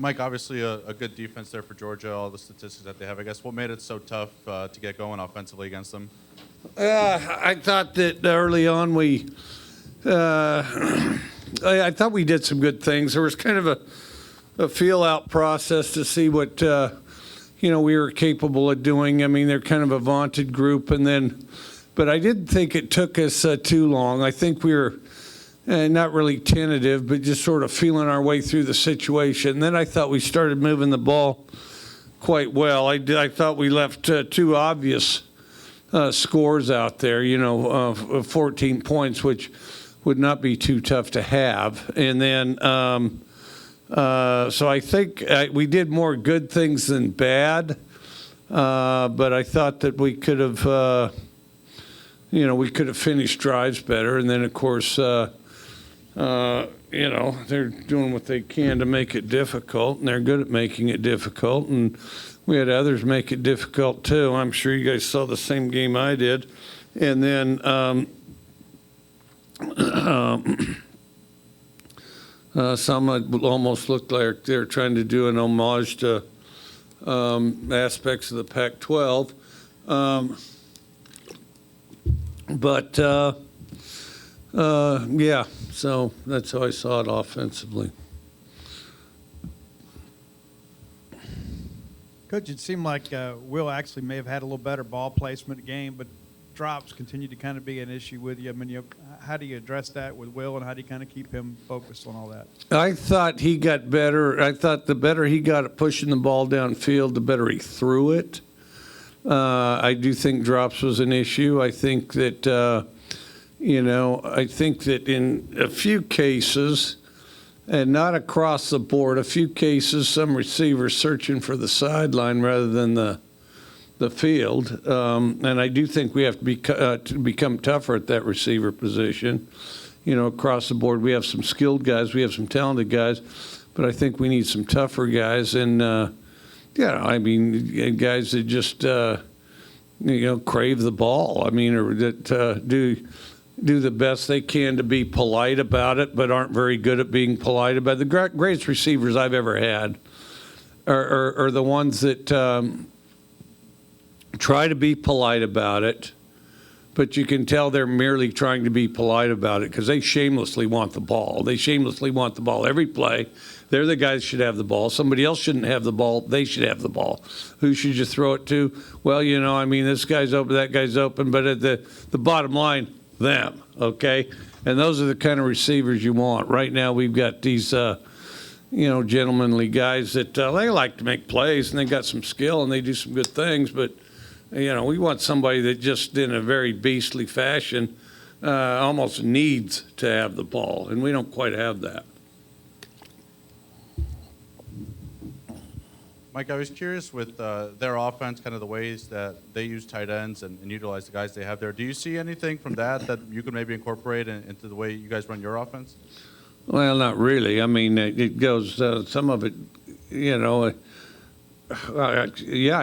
Mike, obviously a good defense there for Georgia, all the statistics that they have. I guess what made it so tough to get going offensively against them? I thought that early on I thought we did some good things. There was kind of a feel-out process to see what, we were capable of doing. I mean, they're kind of a vaunted group, but I didn't think it took us too long. I think we were not really tentative, but just sort of feeling our way through the situation. Then I thought we started moving the ball quite well. I thought we left two obvious scores out there, 14 points, which would not be too tough to have. And then, so I think we did more good things than bad, but I thought that we could have, we could have finished drives better. And then, of course, they're doing what they can to make it difficult, and they're good at making it difficult. And we had others make it difficult too. I'm sure you guys saw the same game I did. And then some almost looked like they were trying to do an homage to aspects of the Pac-12. Yeah, so that's how I saw it offensively. Coach, it seemed like Will actually may have had a little better ball placement game, but drops continue to kind of be an issue with you. I mean, how do you address that with Will, and how do you kind of keep him focused on all that? I thought he got better. I thought the better he got at pushing the ball downfield, the better he threw it. I do think drops was an issue. I think that, I think that in a few cases, and not across the board, a few cases, some receivers searching for the sideline rather than the field. And I do think we have to become tougher at that receiver position. Across the board, we have some skilled guys, we have some talented guys, but I think we need some tougher guys. And, guys that just, crave the ball. I mean, or that do the best they can to be polite about it, but aren't very good at being polite about it. The greatest receivers I've ever had are the ones that try to be polite about it, but you can tell they're merely trying to be polite about it because they shamelessly want the ball. They shamelessly want the ball every play. They're the guys who should have the ball. Somebody else shouldn't have the ball. They should have the ball. Who should you throw it to? Well, this guy's open, that guy's open, but at the bottom line, them, okay? And those are the kind of receivers you want. Right now we've got these, gentlemanly guys that they like to make plays, and they got some skill, and they do some good things, but, we want somebody that just in a very beastly fashion almost needs to have the ball, and we don't quite have that. Mike, I was curious with their offense, kind of the ways that they use tight ends and utilize the guys they have there. Do you see anything from that you could maybe incorporate into the way you guys run your offense? Well, not really. I mean, it goes, some of it, I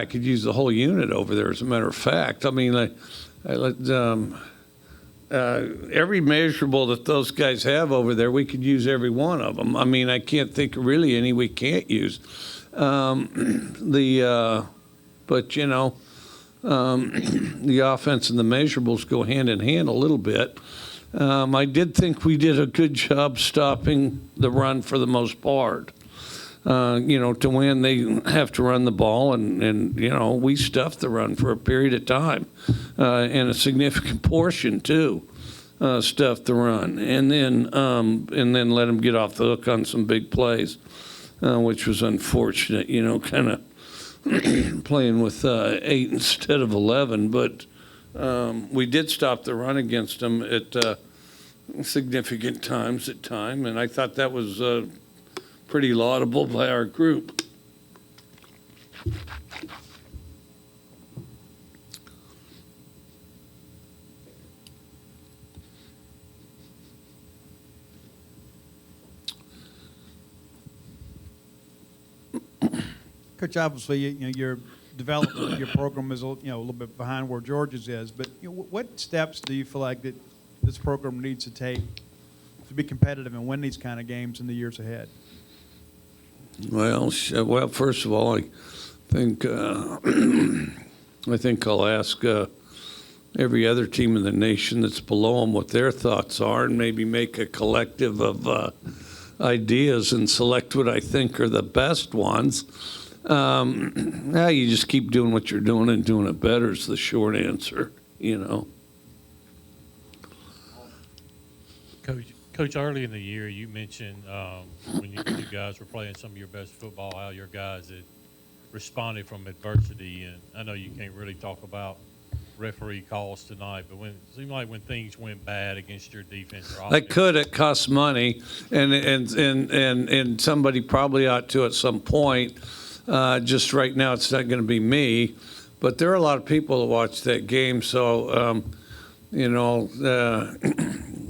could use the whole unit over there, as a matter of fact. I mean, every measurable that those guys have over there, we could use every one of them. I mean, I can't think of really any we can't use. The offense and the measurables go hand in hand a little bit. I did think we did a good job stopping the run for the most part. To win, they have to run the ball, and we stuffed the run for a period of time, and a significant portion too. Stuffed the run, and then let them get off the hook on some big plays. Which was unfortunate, kind of playing with 8 instead of 11. But we did stop the run against them at significant times at time, and I thought that was pretty laudable by our group. Coach, obviously, your development of your program is a little bit behind where Georgia's is. But what steps do you feel like that this program needs to take to be competitive and win these kind of games in the years ahead? Well, first of all, I think I think I'll ask every other team in the nation that's below them what their thoughts are, and maybe make a collective of ideas and select what I think are the best ones. Yeah, you just keep doing what you're doing and doing it better is the short answer, you know. Coach, early in the year, you mentioned when you guys were playing some of your best football, how your guys had responded from adversity. And I know you can't really talk about referee calls tonight, but it seemed like when things went bad against your defense or offense. It costs money, and somebody probably ought to at some point. Just right now, it's not going to be me, but there are a lot of people that watch that game, so you know.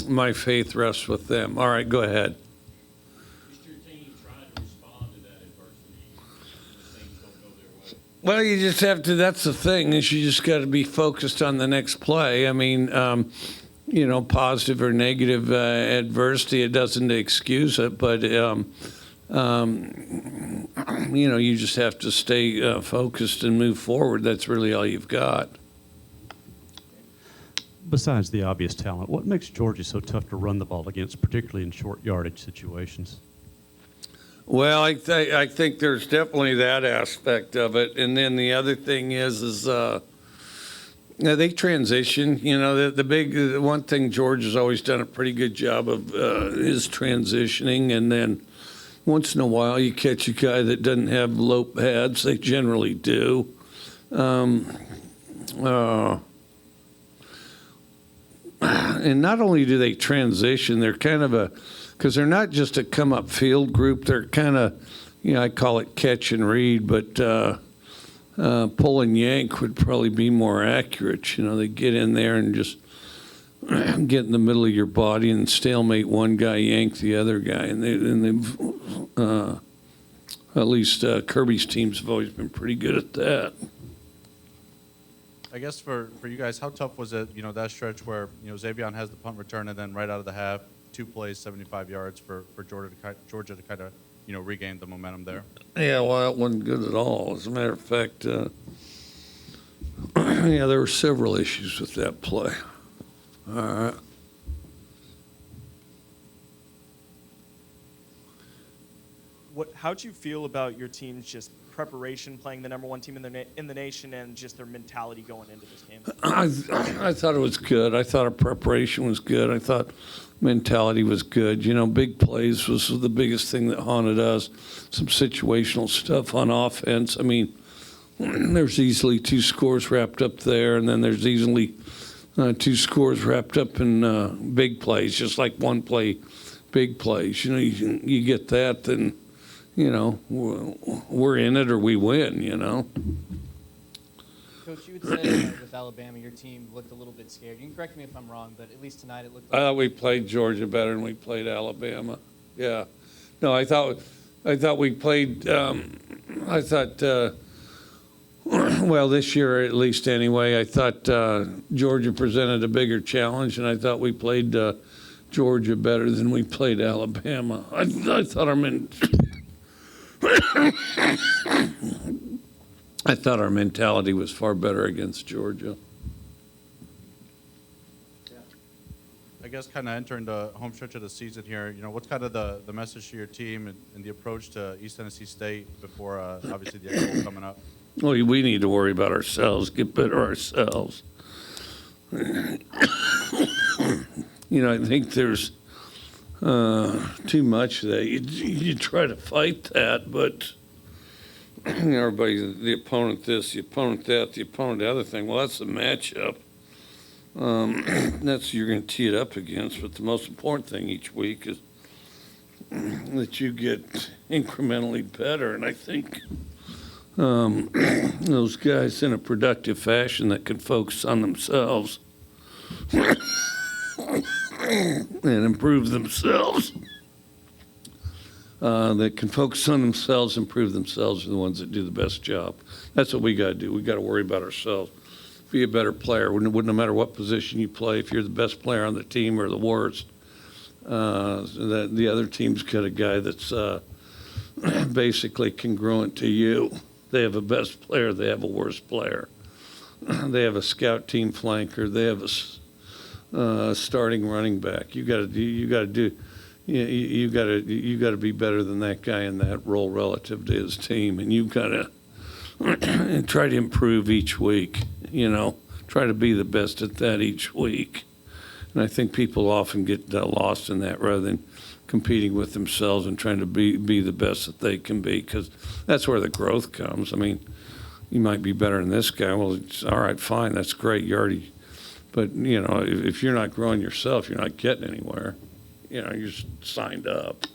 My faith rests with them. All right, go ahead. Just your team trying to respond to that adversity when things don't go their way. Well, you just have to. That's the thing is you just got to be focused on the next play. I mean, you know, positive or negative adversity, it doesn't excuse it, but you know, you just have to stay focused and move forward. That's really all you've got. Besides the obvious talent, what makes Georgia so tough to run the ball against, particularly in short yardage situations? Well, I think there's definitely that aspect of it, and then the other thing is you know, they transition. You know, the one thing Georgia's always done a pretty good job of is transitioning, and then once in a while you catch a guy that doesn't have low pads. They generally do. And not only do they transition, they're kind of because they're not just a come up field group. They're kind of, you know, I call it catch and read, but pull and yank would probably be more accurate. You know, they get in there and just get in the middle of your body and stalemate one guy, yank the other guy, and they've at least Kirby's teams have always been pretty good at that. I guess for you guys, how tough was it, you know, that stretch where, you know, Xavion has the punt return and then right out of the half, 2 plays, 75 yards for Georgia to kind of, you know, regain the momentum there? Yeah, well, it wasn't good at all. As a matter of fact, yeah, there were several issues with that play. All right. How'd you feel about your team's just preparation, playing the number one team in the nation, and just their mentality going into this game? I thought it was good. I thought our preparation was good. I thought mentality was good. You know, big plays was the biggest thing that haunted us. Some situational stuff on offense. I mean, there's easily 2 scores wrapped up there, and then there's easily 2 scores wrapped up in big plays, just like one play, big plays. You know, you get that, then, you know, we're in it or we win, you know. Coach, you had said with Alabama your team looked a little bit scared. You can correct me if I'm wrong, but at least tonight it looked like... I thought we played Georgia better than we played Alabama. Yeah. No, I thought we played, well, this year at least anyway, I thought Georgia presented a bigger challenge, and I thought we played Georgia better than we played Alabama. I thought I thought our mentality was far better against Georgia. I guess kind of entering the home stretch of the season here, you know, what's kind of the message to your team and the approach to East Tennessee State before obviously the X Bowl coming up? Well, we need to worry about ourselves, get better ourselves. You know, I think there's too much that you try to fight that, but everybody, the opponent this, the opponent that, the opponent the other thing. Well, that's the matchup. That's who you're going to tee it up against. But the most important thing each week is that you get incrementally better. And I think those guys in a productive fashion that can focus on themselves and improve themselves, that can focus on themselves, improve themselves, are the ones that do the best job. That's what we got to do. We got to worry about ourselves. Be a better player. No matter what position you play, if you're the best player on the team or the worst, the other team's got a guy that's basically congruent to you. They have a best player, they have a worst player. They have a scout team flanker, they have a starting running back. You got to be better than that guy in that role relative to his team, and you got to try to improve each week. Try to be the best at that each week. And I think people often get lost in that rather than competing with themselves and trying to be the best that they can be, because that's where the growth comes. I mean, you might be better than this guy. Well, it's all right, fine, that's great. You already, but if you're not growing yourself, you're not getting anywhere. You're just signed up.